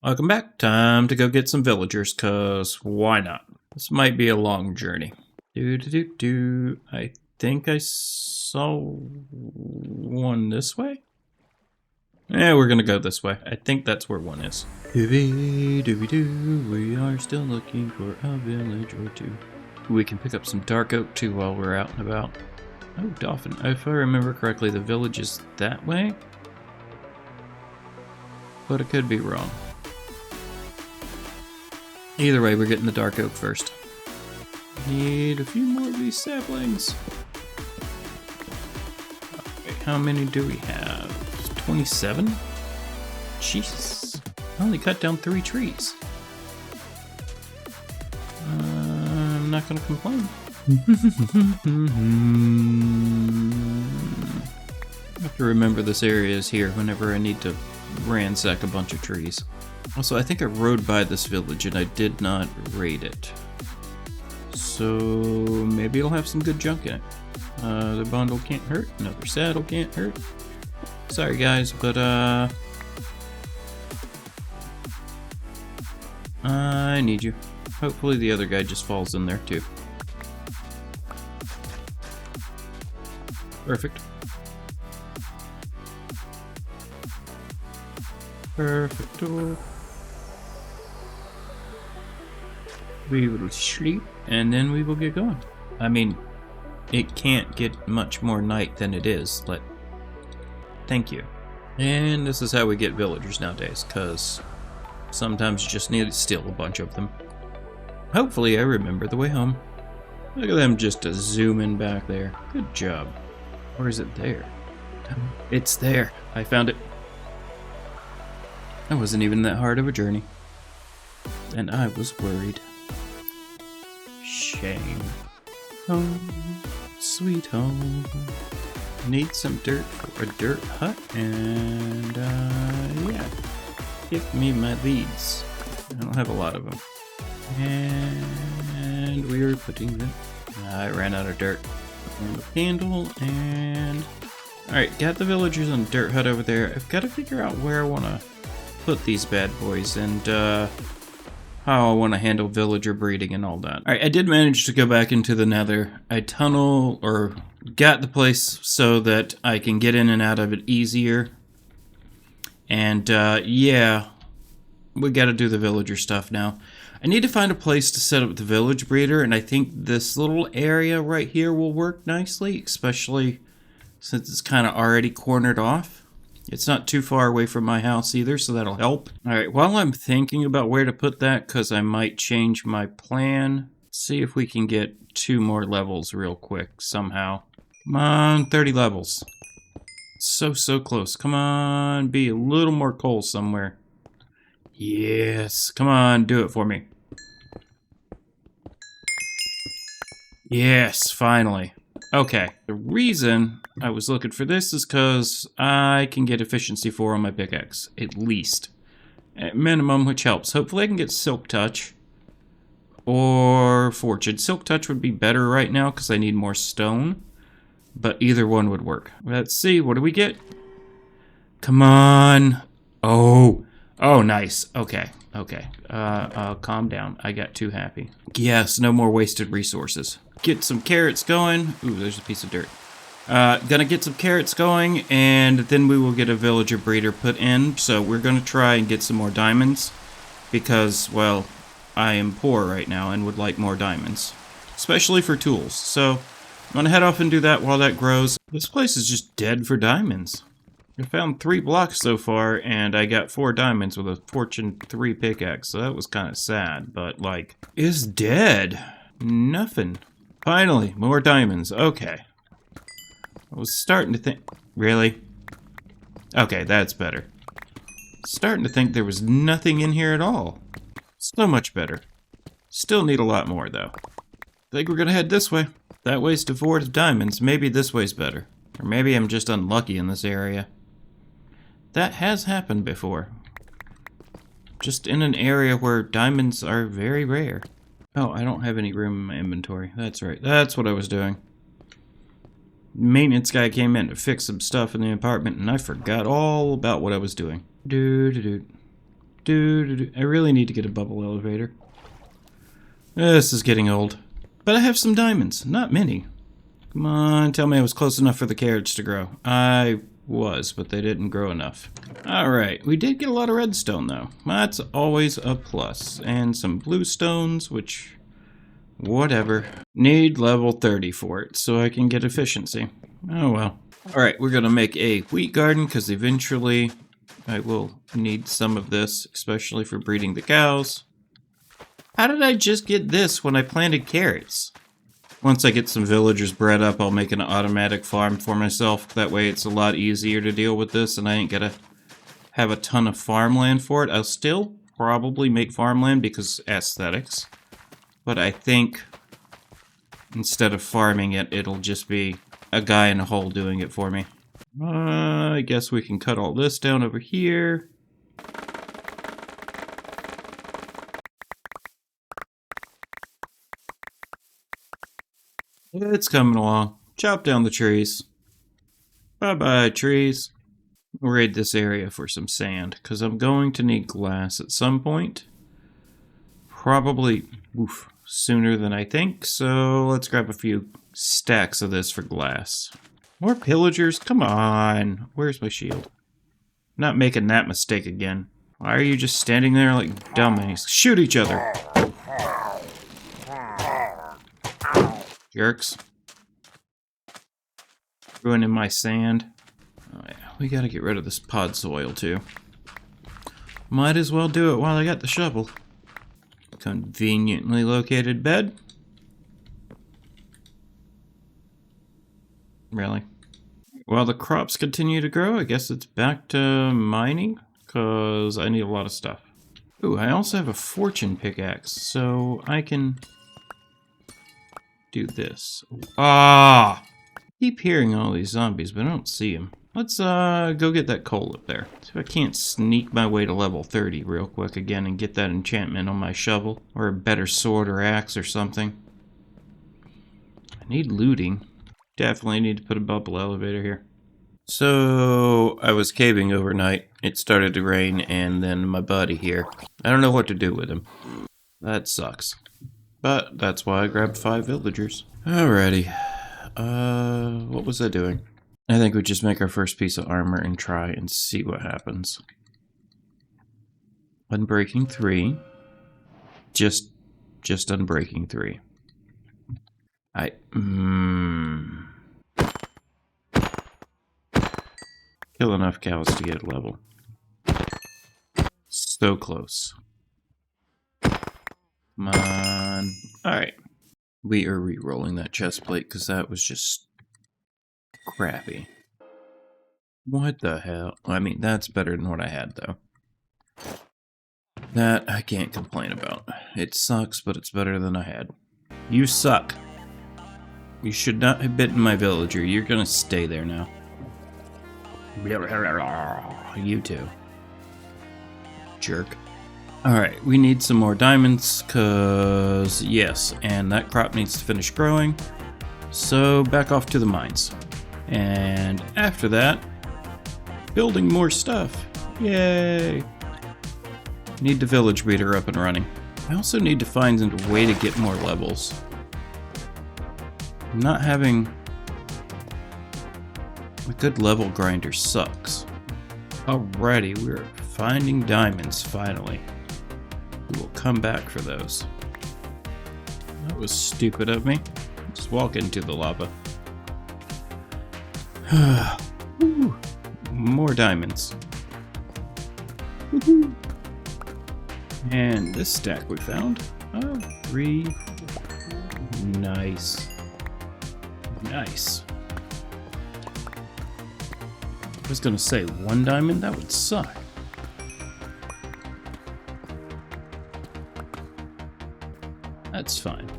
Welcome back. Time to go get some villagers, cause why not? This might be a long journey. I think I saw one this way? Yeah, we're gonna go this way. I think that's where one is. Doobie-doo, we are still looking for a village or two. We can pick up some dark oak too while we're out and about. Oh, dolphin. If I remember correctly, the village is that way? But it could be wrong. Either way, we're getting the dark oak first. Need a few more of these saplings. Okay, how many do we have? 27? Jesus. I only cut down 3 trees. I'm not gonna complain. I have to remember this area is here whenever I need to ransack a bunch of trees. Also, I think I rode by this village and I did not raid it. So maybe it'll have some good junk in it. The bundle can't hurt, another saddle can't hurt. Sorry guys, but I need you. Hopefully the other guy just falls in there too. Perfect. Perfecto. We will sleep, and then we will get going. I mean, it can't get much more night than it is, but thank you. And this is how we get villagers nowadays, because sometimes you just need to steal a bunch of them. Hopefully I remember the way home. Look at them just zooming back there. Good job. Or is it there? It's there. I found it. That wasn't even that hard of a journey. And I was worried. Shame. Home, sweet home. Need some dirt for a dirt hut, and yeah. Give me my leads. I don't have a lot of them. And we are putting them. I ran out of dirt. And a candle, and alright, got the villagers on dirt hut over there. I've got to figure out where I want to put these bad boys, and how I want to handle villager breeding and all that. Alright, I did manage to go back into the Nether. I got the place so that I can get in and out of it easier. And yeah, we got to do the villager stuff now. I need to find a place to set up the village breeder, and I think this little area right here will work nicely, especially since it's kind of already cornered off. It's not too far away from my house either, so that'll help. Alright, while I'm thinking about where to put that, because I might change my plan, let's see if we can get 2 more levels real quick somehow. Come on, 30 levels. So close. Come on, be a little more coal somewhere. Yes, come on, do it for me. Yes, finally. Okay, the reason I was looking for this is because I can get efficiency 4 on my pickaxe, at least. At minimum, which helps. Hopefully I can get Silk Touch or Fortune. Silk Touch would be better right now because I need more stone, but either one would work. Let's see, what do we get? Come on. Oh, nice. Okay. Calm down. I got too happy. Yes, no more wasted resources. Get some carrots going. Ooh, there's a piece of dirt. Gonna get some carrots going, and then we will get a villager breeder put in. So we're gonna try and get some more diamonds, because, well, I am poor right now and would like more diamonds, especially for tools. So I'm gonna head off and do that while that grows. This place is just dead for diamonds. I found 3 blocks so far, and I got 4 diamonds with a Fortune 3 pickaxe, so that was kind of sad, but, like, it's dead. Nothing. Finally, more diamonds. Okay. I was starting to think... Really? Okay, that's better. Starting to think there was nothing in here at all. So much better. Still need a lot more, though. Think we're gonna head this way. That way's devoid of diamonds. Maybe this way's better. Or maybe I'm just unlucky in this area. That has happened before. Just in an area where diamonds are very rare. Oh, I don't have any room in my inventory. That's right. That's what I was doing. Maintenance guy came in to fix some stuff in the apartment, and I forgot all about what I was doing. I really need to get a bubble elevator. This is getting old. But I have some diamonds. Not many. Come on, tell me I was close enough for the carrots to grow. I was, but they didn't grow enough. Alright, we did get a lot of redstone though. That's always a plus. And some blue stones, which... whatever. Need level 30 for it, so I can get efficiency. Oh well. Alright, we're gonna make a wheat garden, because eventually I will need some of this, especially for breeding the cows. How did I just get this when I planted carrots? Once I get some villagers bred up, I'll make an automatic farm for myself. That way it's a lot easier to deal with this, and I ain't gotta have a ton of farmland for it. I'll still probably make farmland because aesthetics. But I think instead of farming it, it'll just be a guy in a hole doing it for me. I guess we can cut all this down over here. It's coming along. Chop down the trees. Bye-bye, trees. We'll raid this area for some sand, because I'm going to need glass at some point. Probably sooner than I think, so let's grab a few stacks of this for glass. More pillagers? Come on. Where's my shield? Not making that mistake again. Why are you just standing there like dummies? Shoot each other! Jerks. Ruining my sand. Oh yeah, we gotta get rid of this pod soil too. Might as well do it while I got the shovel. Conveniently located bed. Really? While the crops continue to grow, I guess it's back to mining, because I need a lot of stuff. Ooh, I also have a fortune pickaxe, so I can do this. Ah! I keep hearing all these zombies, but I don't see them. Let's go get that coal up there. See if I can't sneak my way to level 30 real quick again and get that enchantment on my shovel. Or a better sword or axe or something. I need looting. Definitely need to put a bubble elevator here. So, I was caving overnight. It started to rain, and then my buddy here. I don't know what to do with him. That sucks. But that's why I grabbed 5 villagers. Alrighty. What was I doing? I think we just make our first piece of armor and try and see what happens. Unbreaking 3. Just unbreaking 3. Kill enough cows to get a level. So close. Come on. Alright. We are re-rolling that chest plate because that was just crappy. What the hell? I mean, that's better than what I had, though. That I can't complain about. It sucks, but it's better than I had. You suck. You should not have bitten my villager. You're gonna stay there now. You too. Jerk. Alright, we need some more diamonds, cause yes, and that crop needs to finish growing. So back off to the mines. And after that, building more stuff. Yay! Need the village breeder up and running. I also need to find a way to get more levels. Not having a good level grinder sucks. Alrighty, we're finding diamonds finally. We will come back for those. That was stupid of me. Just walk into the lava. More diamonds. And this stack we found. 3. Nice. Nice. I was gonna say 1 diamond, that would suck. That's fine.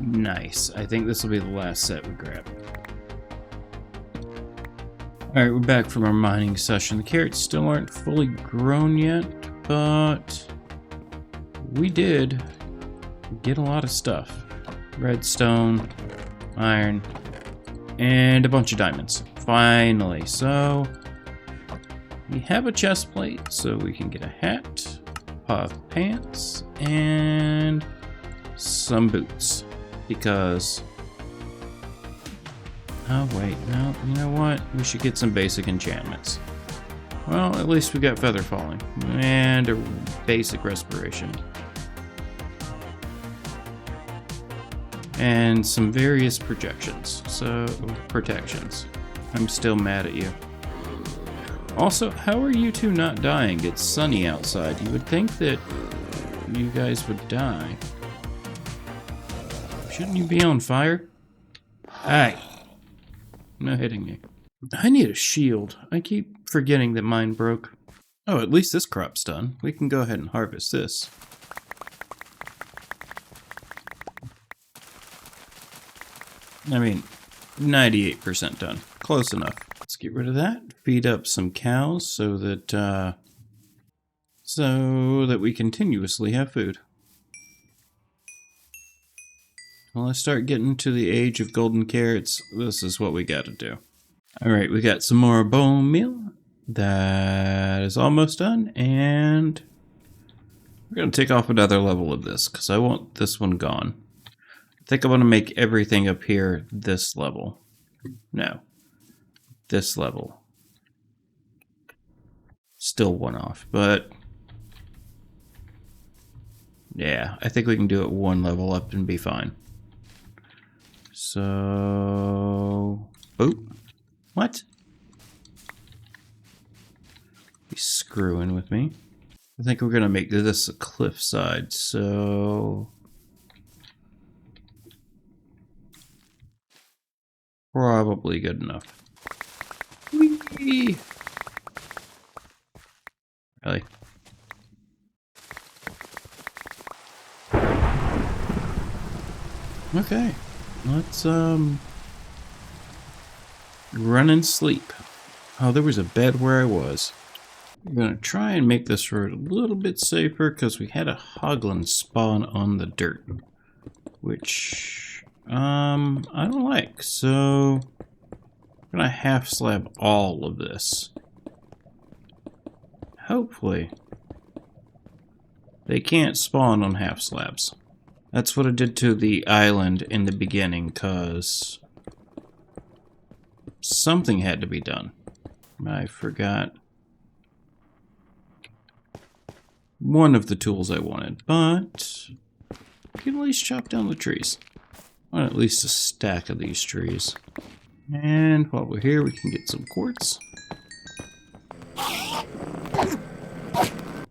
Nice. I think this will be the last set we grab. Alright, we're back from our mining session. The carrots still aren't fully grown yet, but we did get a lot of stuff. Redstone, iron, and a bunch of diamonds. Finally. So we have a chest plate, so we can get a hat. pants and some boots. Because... oh, wait. No, you know what? We should get some basic enchantments. Well, at least we got feather falling. And a basic respiration. And some various protections. I'm still mad at you. Also, how are you two not dying? It's sunny outside. You would think that you guys would die. Shouldn't you be on fire? Hey. No hitting me. I need a shield. I keep forgetting that mine broke. Oh, at least this crop's done. We can go ahead and harvest this. I mean, 98% done. Close enough. Let's get rid of that. Feed up some cows so that we continuously have food. When I start getting to the age of golden carrots, this is what we gotta do. Alright, we got some more bone meal. That is almost done, and we're gonna take off another level of this, because I want this one gone. I think I want to make everything up here this level. No. This level. Still one off, but... yeah, I think we can do it one level up and be fine. So... oh. What? He's screwing with me. I think we're going to make this a cliffside, so... probably good enough. Whee! Really? Okay. Let's, run and sleep. Oh, there was a bed where I was. We're gonna try and make this road a little bit safer because we had a hoglin spawn on the dirt. Which, I don't like. So, I'm gonna half slab all of this. Hopefully, they can't spawn on half slabs. That's what I did to the island in the beginning, because something had to be done. I forgot one of the tools I wanted, but I can at least chop down the trees. I want at least a stack of these trees. And while we're here, we can get some quartz.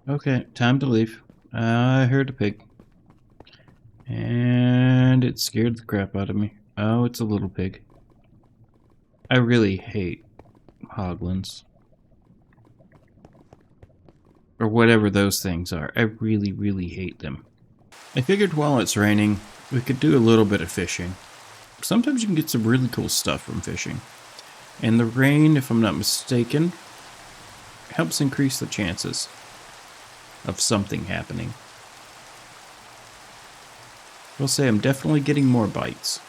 Okay, time to leave. I heard a pig. And it scared the crap out of me. Oh, it's a little pig. I really hate hoglins. Or whatever those things are. I really, really hate them. I figured while it's raining, we could do a little bit of fishing. Sometimes you can get some really cool stuff from fishing. And the rain, if I'm not mistaken, helps increase the chances of something happening. I'll say I'm definitely getting more bites.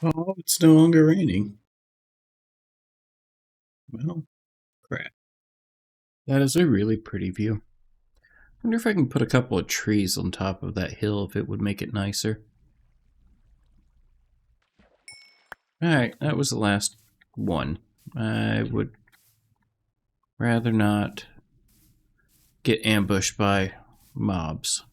Oh, it's no longer raining. Well, crap. That is a really pretty view. I wonder if I can put a couple of trees on top of that hill if it would make it nicer. Alright, that was the last one. I would rather not get ambushed by mobs.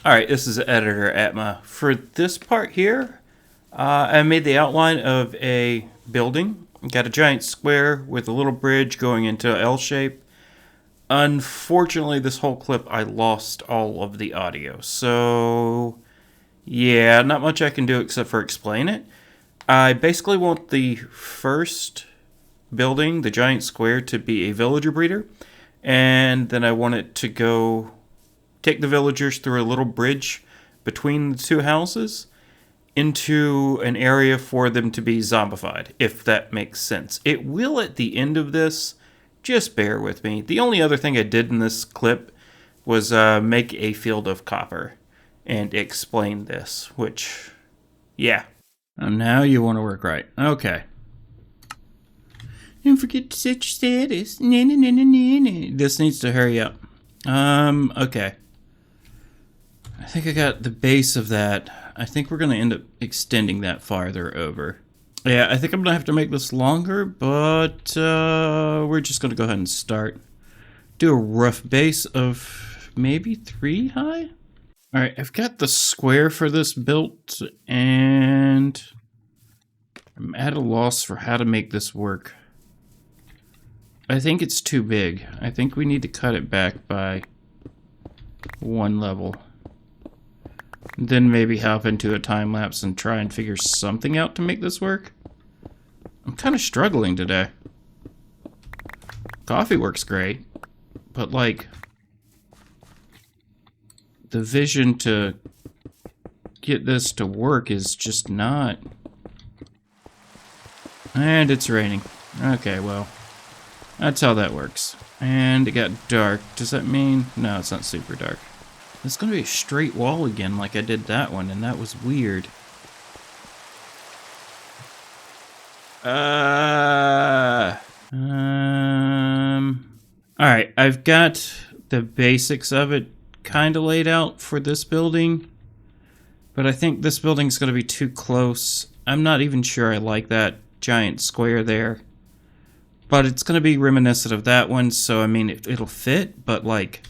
Alright, this is Editor Atma. For this part here, I made the outline of a building. Got a giant square with a little bridge going into an L shape. Unfortunately, this whole clip, I lost all of the audio. So, yeah, not much I can do except for explain it. I basically want the first building, the giant square, to be a villager breeder. And then I want it to go take the villagers through a little bridge between the two houses into an area for them to be zombified, if that makes sense. It will at the end of this. Just bear with me. The only other thing I did in this clip was make a field of copper and explain this, which, yeah. Oh, now you want to work right. Okay. Don't forget to set your status. Nah, nah, nah, nah, nah, nah. This needs to hurry up. Okay. I think I got the base of that. I think we're going to end up extending that farther over. Yeah, I think I'm going to have to make this longer, but we're just going to go ahead and start. Do a rough base of maybe 3 high? Alright, I've got the square for this built, and I'm at a loss for how to make this work. I think it's too big. I think we need to cut it back by 1 level. Then maybe hop into a time lapse and try and figure something out to make this work. I'm kind of struggling today. Coffee works great, but like the vision to get this to work is just not. And it's raining. Okay, well, that's how that works. And it got dark. Does that mean? No, it's not super dark. It's gonna be a straight wall again like I did that one, and that was weird. Alright, I've got the basics of it kind of laid out for this building, but I think this building's gonna be too close. I'm not even sure I like that giant square there, but it's gonna be reminiscent of that one, so I mean, it'll fit, but like,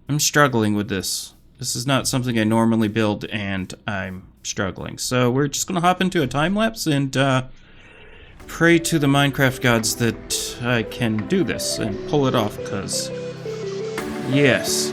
I'm struggling with this. This is not something I normally build, and I'm struggling. So we're just gonna hop into a time lapse and pray to the Minecraft gods that I can do this and pull it off, because yes.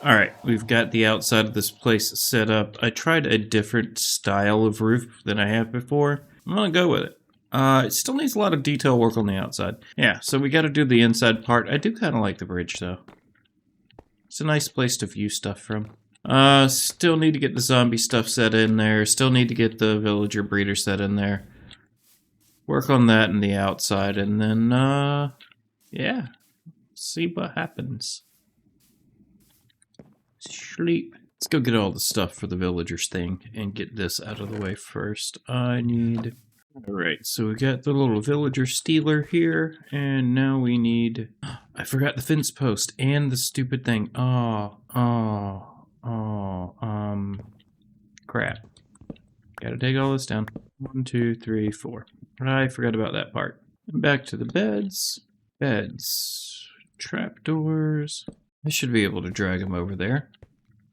Alright, we've got the outside of this place set up. I tried a different style of roof than I have before. I'm gonna go with it. It still needs a lot of detail work on the outside. Yeah, so we gotta do the inside part. I do kind of like the bridge, though. It's a nice place to view stuff from. Still need to get the zombie stuff set in there. Still need to get the villager breeder set in there. Work on that in the outside, and then, yeah. See what happens. Sleep. Let's go get all the stuff for the villagers thing and get this out of the way first. I need... Alright, so we got the little villager stealer here, and now we need... I forgot the fence post and the stupid thing. Crap. Gotta take all this down. 1, 2, 3, 4. I forgot about that part. Back to the beds. Beds. Trapdoors. I should be able to drag them over there.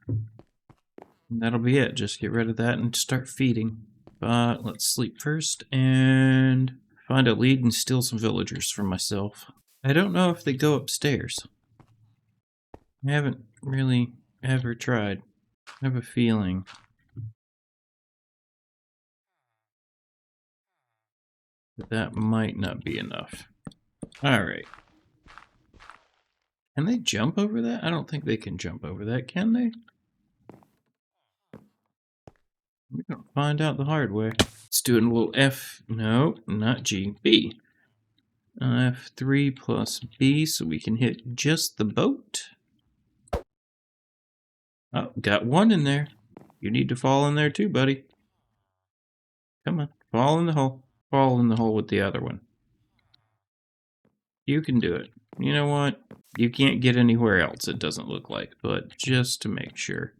And that'll be it. Just get rid of that and start feeding. But let's sleep first and find a lead and steal some villagers for myself. I don't know if they go upstairs. I haven't really ever tried. I have a feeling. That might not be enough. Alright. Can they jump over that? I don't think they can jump over that, can they? We're gonna find out the hard way. Let's do a little F. No, not G. B. F3 plus B so we can hit just the boat. Oh, got one in there. You need to fall in there too, buddy. Come on, fall in the hole. Fall in the hole with the other one. You can do it. You know what? You can't get anywhere else, it doesn't look like, but just to make sure.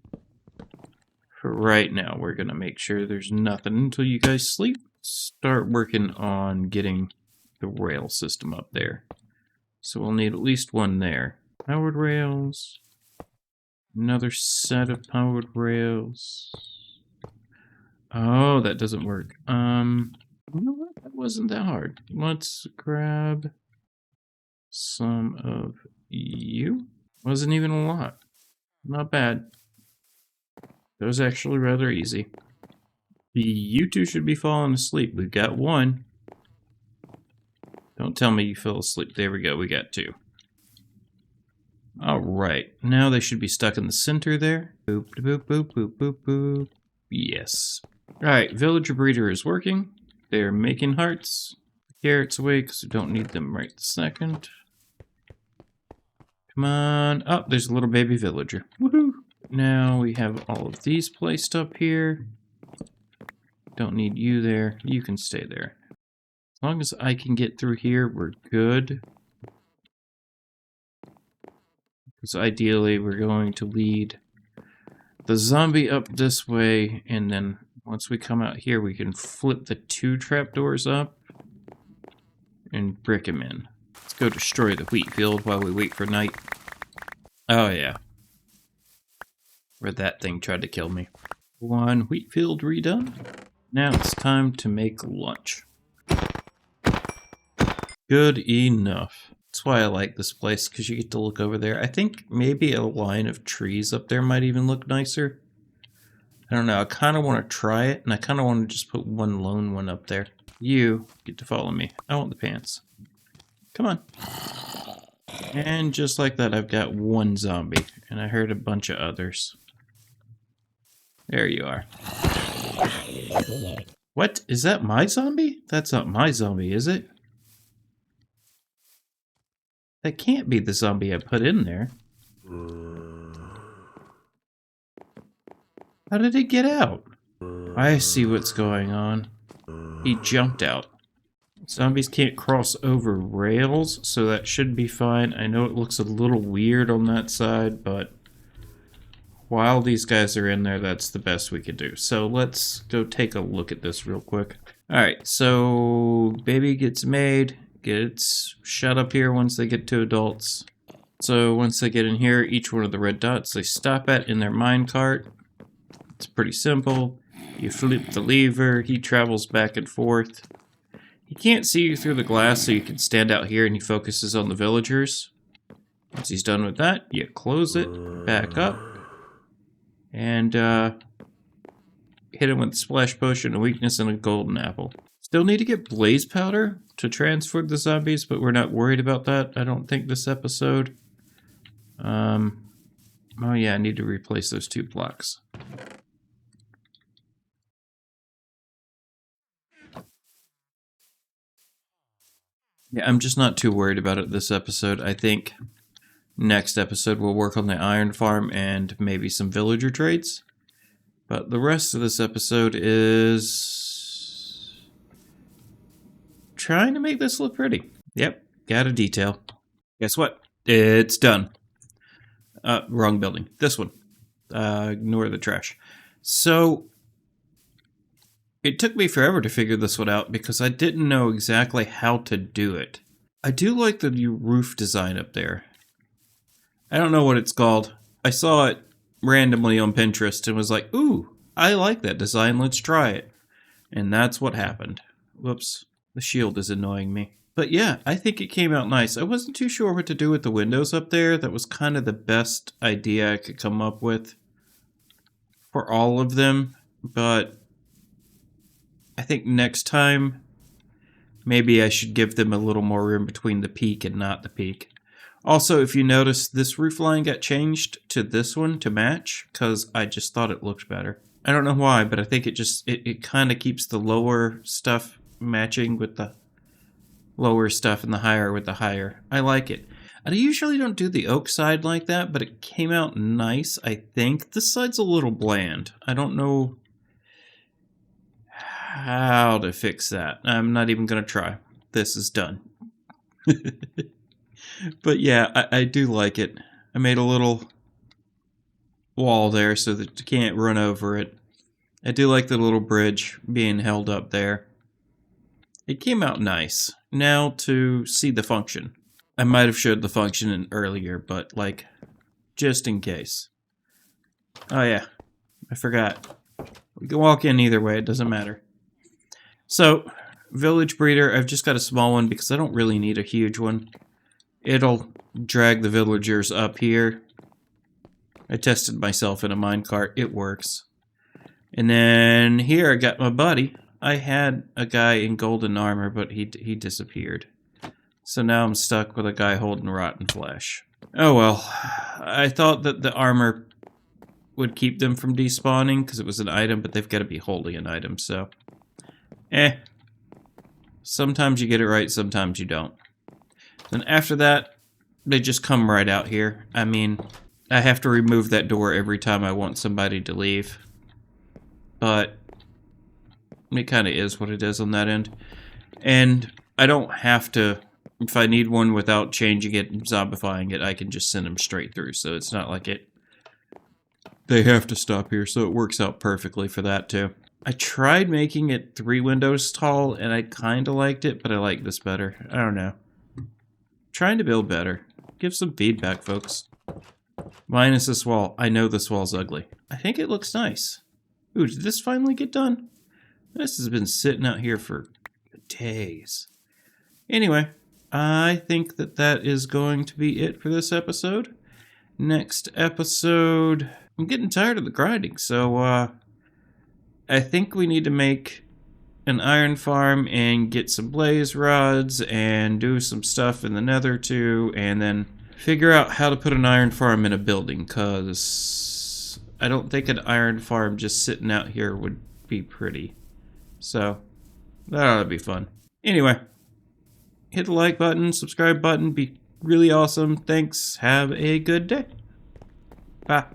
For right now, we're going to make sure there's nothing until you guys sleep. Start working on getting the rail system up there. So we'll need at least one there. Powered rails. Another set of powered rails. Oh, that doesn't work. You know what? That wasn't that hard. Let's grab some of you. Wasn't even a lot. Not bad. That was actually rather easy. You two should be falling asleep. We've got one. Don't tell me you fell asleep. There we go. We got two. Alright. Now they should be stuck in the center there. Boop, boop, boop, boop, boop, boop. Yes. Alright. Villager breeder is working. They're making hearts. Carrots away because we don't need them right this second. Come on. Oh, there's a little baby villager. Woohoo! Now we have all of these placed up here. Don't need you there. You can stay there. As long as I can get through here, we're good. Because ideally, we're going to lead the zombie up this way, and then once we come out here, we can flip the two trapdoors up and brick him in. Let's go destroy the wheat field while we wait for night. Oh, yeah. Where that thing tried to kill me. One wheat field redone. Now it's time to make lunch. Good enough. That's why I like this place, because you get to look over there. I think maybe a line of trees up there might even look nicer. I don't know. I kind of want to try it, and I kind of want to just put one lone one up there. You get to follow me. I want the pants. Come on. And just like that, I've got one zombie, and I heard a bunch of others. There you are. What? Is that my zombie? That's not my zombie, is it? That can't be the zombie I put in there. How did it get out? I see what's going on. He jumped out. Zombies can't cross over rails, so that should be fine. I know it looks a little weird on that side, but while these guys are in there, that's the best we could do. So let's go take a look at this real quick. Alright, so baby gets made, gets shut up here once they get to adults. So once they get in here, each one of the red dots they stop at in their minecart. It's pretty simple. You flip the lever, he travels back and forth. He can't see you through the glass, so you can stand out here and he focuses on the villagers. Once he's done with that, you close it, back up, and hit him with a splash potion, a weakness, and a golden apple. Still need to get blaze powder to transfer the zombies, but we're not worried about that, I don't think, this episode. Oh yeah, I need to replace those 2 blocks. Yeah, I'm just not too worried about it this episode. I think next episode we'll work on the iron farm and maybe some villager trades. But the rest of this episode is trying to make this look pretty. Yep, got a detail. Guess what? It's done. Wrong building. This one. Ignore the trash. So it took me forever to figure this one out because I didn't know exactly how to do it. I do like the new roof design up there. I don't know what it's called. I saw it randomly on Pinterest and was like, ooh, I like that design, let's try it. And that's what happened. Whoops, the shield is annoying me. But yeah, I think it came out nice. I wasn't too sure what to do with the windows up there. That was kind of the best idea I could come up with for all of them. But I think next time, maybe I should give them a little more room between the peak and not the peak. Also, if you notice, this roof line got changed to this one to match, because I just thought it looked better. I don't know why, but I think it kind of keeps the lower stuff matching with the lower stuff and the higher with the higher. I like it. I usually don't do the oak side like that, but it came out nice, I think. This side's a little bland. I don't know how to fix that. I'm not even going to try. This is done. But yeah, I do like it. I made a little wall there so that you can't run over it. I do like the little bridge being held up there. It came out nice. Now to see the function. I might have showed the function earlier, but like, just in case. Oh yeah, I forgot. We can walk in either way, it doesn't matter. So, village breeder, I've just got a small one because I don't really need a huge one. It'll drag the villagers up here. I tested myself in a minecart, it works. And then here I got my buddy. I had a guy in golden armor, but he disappeared. So now I'm stuck with a guy holding rotten flesh. Oh well, I thought that the armor would keep them from despawning because it was an item, but they've got to be holding an item, so... Sometimes you get it right, sometimes you don't. Then after that, they just come right out here. I mean, I have to remove that door every time I want somebody to leave. But it kind of is what it is on that end. And I don't have to, if I need one without changing it and zombifying it, I can just send them straight through. So it's not like they have to stop here, so it works out perfectly for that too. I tried making it 3 windows tall, and I kind of liked it, but I like this better. I don't know. Trying to build better. Give some feedback, folks. Minus this wall. I know this wall's ugly. I think it looks nice. Ooh, did this finally get done? This has been sitting out here for days. Anyway, I think that is going to be it for this episode. Next episode... I'm getting tired of the grinding, so, I think we need to make an iron farm and get some blaze rods and do some stuff in the nether too, and then figure out how to put an iron farm in a building, because I don't think an iron farm just sitting out here would be pretty. So, that ought to be fun. Anyway, hit the like button, subscribe button, be really awesome. Thanks, have a good day. Bye.